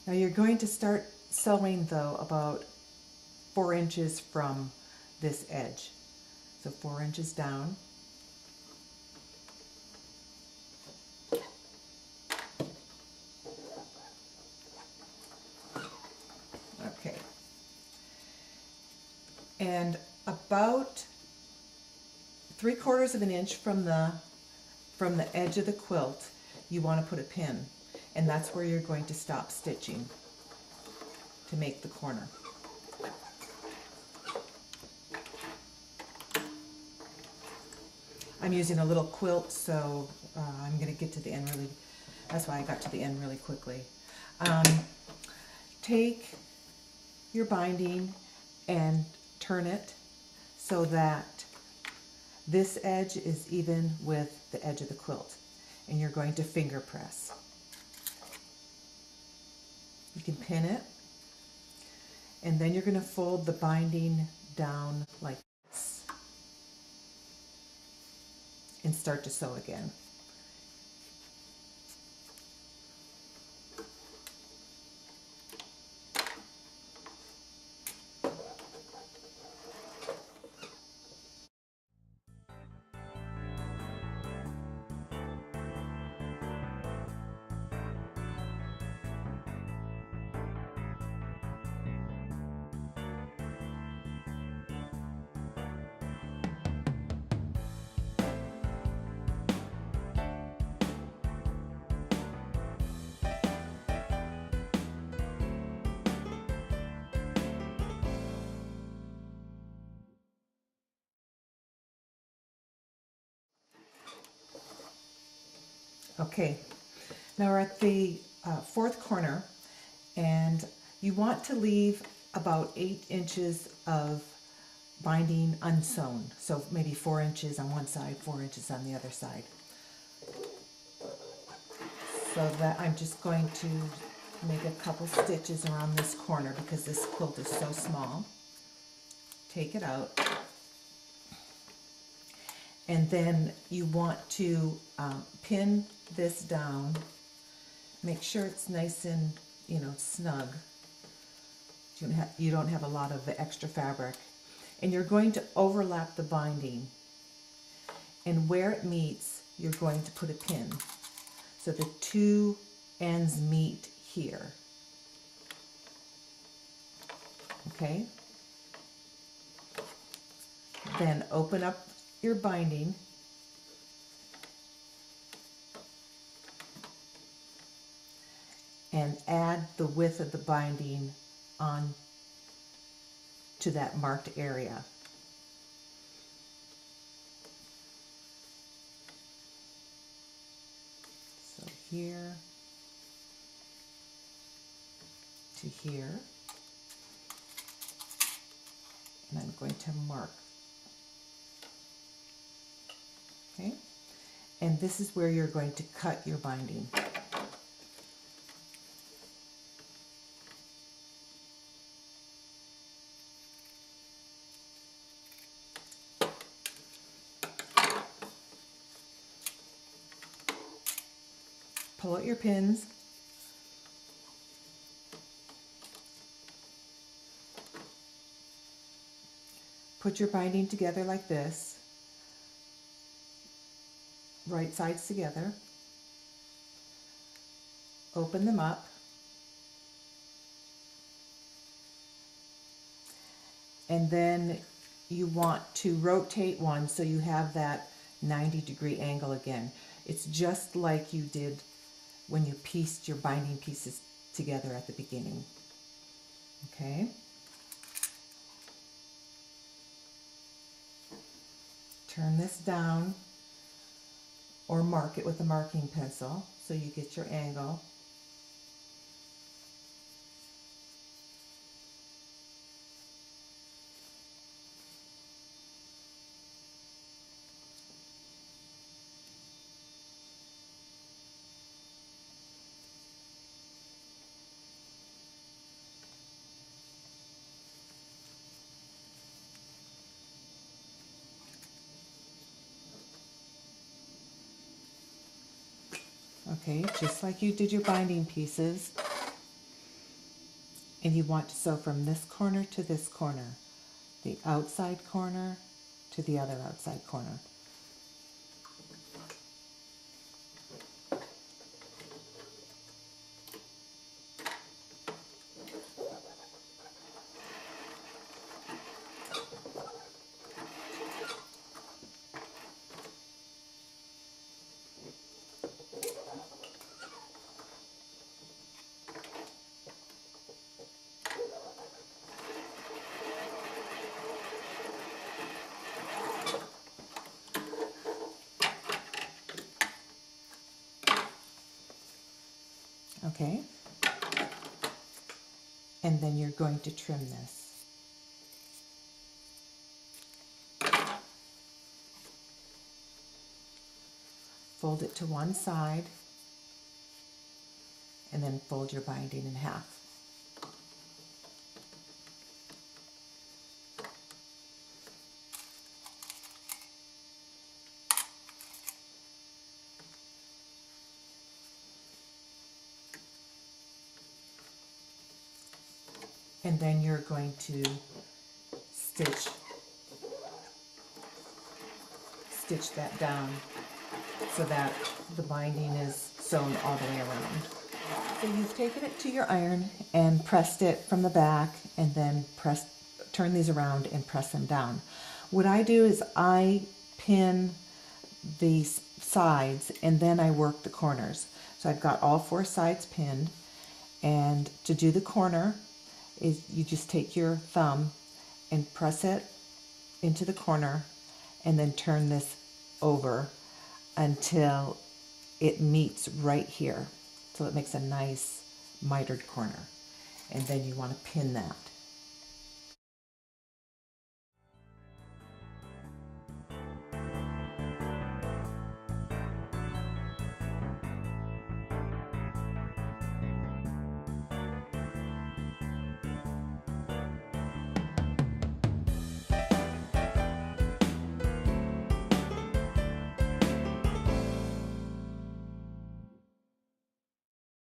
Now you're going to start sewing though about 4 inches from this edge. So 4 inches down. Okay. And about 3/4 of an inch from the edge of the quilt, you want to put a pin, and that's where you're going to stop stitching to make the corner. I'm using a little quilt, so I'm going to get to the end really, that's why I got to the end really quickly. Take your binding and turn it so that this edge is even with the edge of the quilt, and you're going to finger press. You can pin it, and then you're going to fold the binding down like this and start to sew again. Okay, now we're at the 4th corner, and you want to leave about 8 inches of binding unsewn. So maybe 4 inches on one side, 4 inches on the other side. So that I'm just going to make a couple stitches around this corner because this quilt is so small. Take it out. And then you want to pin this down. Make sure it's nice and, snug. You don't have a lot of the extra fabric. And you're going to overlap the binding. And where it meets, you're going to put a pin. So the 2 ends meet here. Okay? Then open up your binding and add the width of the binding on to that marked area. So here to here, and I'm going to mark. Okay, and this is where you're going to cut your binding. Pull out your pins. Put your binding together like this, right sides together. Open them up. And then you want to rotate one so you have that 90-degree angle again. It's just like you did when you pieced your binding pieces together at the beginning. Okay? Turn this down or mark it with a marking pencil so you get your angle. Okay, just like you did your binding pieces. And you want to sew from this corner to this corner, the outside corner to the other outside corner. Okay, and then you're going to trim this. Fold it to one side and then fold your binding in half. And then you're going to stitch that down so that the binding is sewn all the way around. So you've taken it to your iron and pressed it from the back and then turn these around and press them down. What I do is I pin these sides and then I work the corners. So I've got all four sides pinned, and to do the corner is you just take your thumb and press it into the corner and then turn this over until it meets right here. So it makes a nice mitered corner. And then you want to pin that.